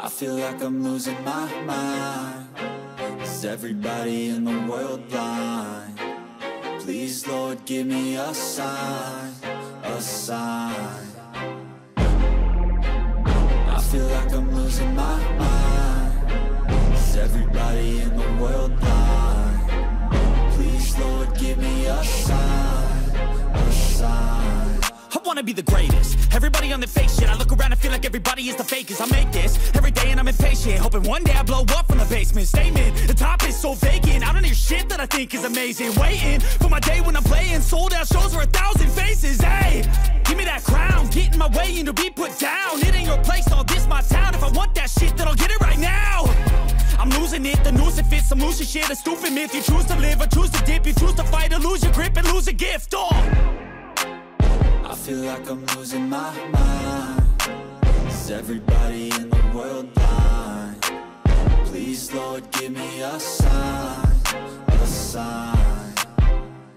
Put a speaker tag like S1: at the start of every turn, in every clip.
S1: I feel like I'm losing my mind. Is everybody in the world blind? Please, Lord, give me a sign, a sign. I feel like I'm losing my mind. Is everybody in the world blind? Please, Lord, give me a sign, a sign.
S2: I wanna be the greatest. Everybody on the fake shit. I look around and feel like everybody is the fakest. I make this every day and I'm impatient, hoping one day I blow up from the basement. Statement, the top is so vacant. I don't hear shit that I think is amazing. Waiting for my day when I'm playing sold out shows for 1,000 faces. Hey, give me that crown, get in my way and to be put down. It ain't your place, all this my town. If I want that shit, then I'll get it right now. I'm losing it, the noose it fits. I'm losing shit, a stupid myth. You choose to live or choose to dip. You choose to fight or lose your grip and lose a gift.
S1: I feel like I'm losing my mind. Is everybody in the world blind? Please, Lord, give me a sign, a sign.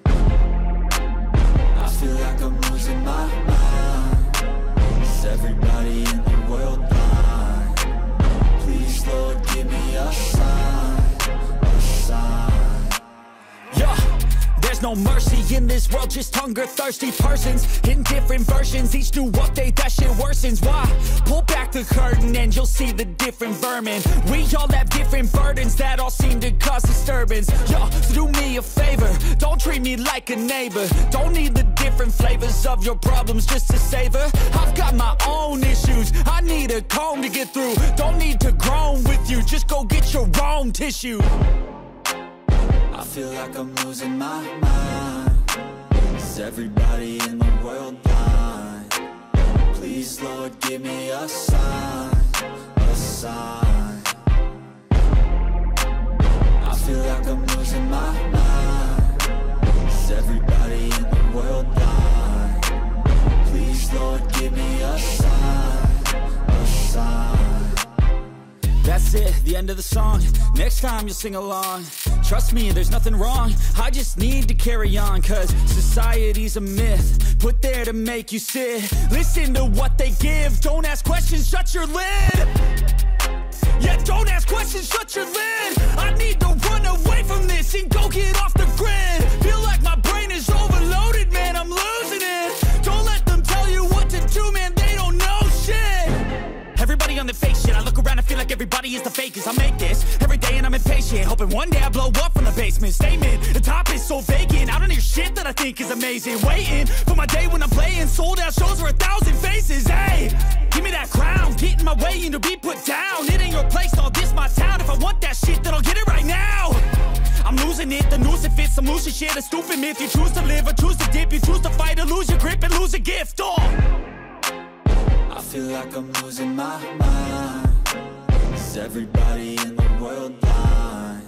S1: I feel like I'm losing my mind. Is everybody in the world blind? Please, Lord, give me a sign, a sign.
S2: Yeah. There's no mercy in this world, just hunger-thirsty persons in different versions, each new update, that shit worsens. Why? Pull back the curtain and you'll see the different vermin. We all have different burdens that all seem to cause disturbance. Yo, so do me a favor, don't treat me like a neighbor. Don't need the different flavors of your problems just to savor. I've got my own issues, I need a comb to get through. Don't need to groan with you, just go get your own tissue.
S1: I feel like I'm losing my mind. Is everybody in the world blind? Please, Lord, give me a sign, a sign. I feel like I'm losing my mind. Is everybody in the world blind? Please, Lord, give me a sign, a sign.
S2: That's it, the end of the song. Next time you'll sing along. Trust me, there's nothing wrong. I just need to carry on, cause society's a myth put there to make you sit. Listen to what they give. Don't ask questions, shut your lid. Yeah, don't ask questions, shut your lid. I need to run away from this and go get off the grid. Feel like my brain is overloaded, man, I'm losing it. Don't let them tell you what to do, man, they don't know shit. Everybody on the fake shit. I look around and feel like everybody is the fakest. I make this every day and I'm impatient, hoping one day I blow up from the basement. Statement, the top is so vacant. I don't hear shit that I think is amazing. Waiting for my day when I'm playing sold out shows for 1,000 faces. Hey, give me that crown, get in my way and to be put down. It ain't your place, all this my town. If I want that shit, then I'll get it right now. I'm losing it, the noose it fits. I'm losing shit, a stupid myth. You choose to live or choose to dip. You choose to fight or lose your grip and lose a gift.
S1: I feel like I'm losing my mind. Is everybody in the world blind?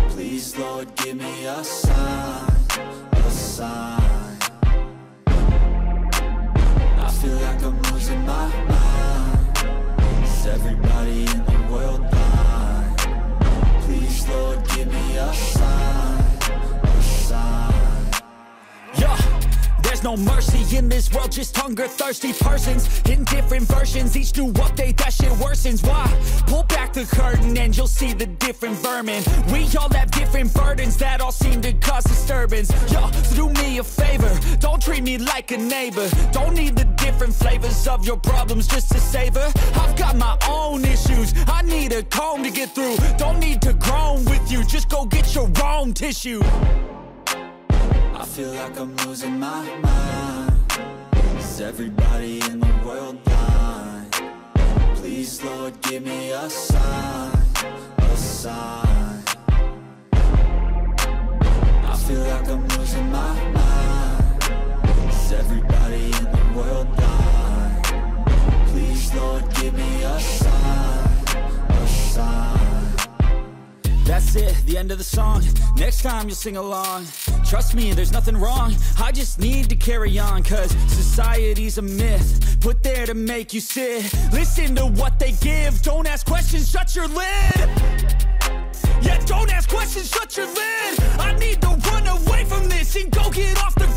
S1: Please, Lord, give me a sign, a sign. I feel like I'm losing my mind. Is everybody in the world blind? Please, Lord, give me a sign, a sign.
S2: Yeah. There's no mercy in this world, just hunger-thirsty persons in different versions, each new update, that shit worsens. Why? Pull back the curtain and you'll see the different vermin. We all have different burdens that all seem to cause disturbance. Yo, so do me a favor, don't treat me like a neighbor. Don't need the different flavors of your problems just to savor. I've got my own issues, I need a comb to get through. Don't need to groan with you, just go get your own tissue.
S1: I feel like I'm losing my mind. Is everybody in the world blind? Please, Lord, give me a sign, a sign. I feel like I'm losing my mind. Is everybody in the world blind? Please, Lord, give me a sign, a sign.
S2: That's it, the end of the song. Next time you'll sing along. Trust me, there's nothing wrong. I just need to carry on, cause society's a myth put there to make you sit. Listen to what they give. Don't ask questions, shut your lid. Yeah, don't ask questions, shut your lid. I need to run away from this and go get off the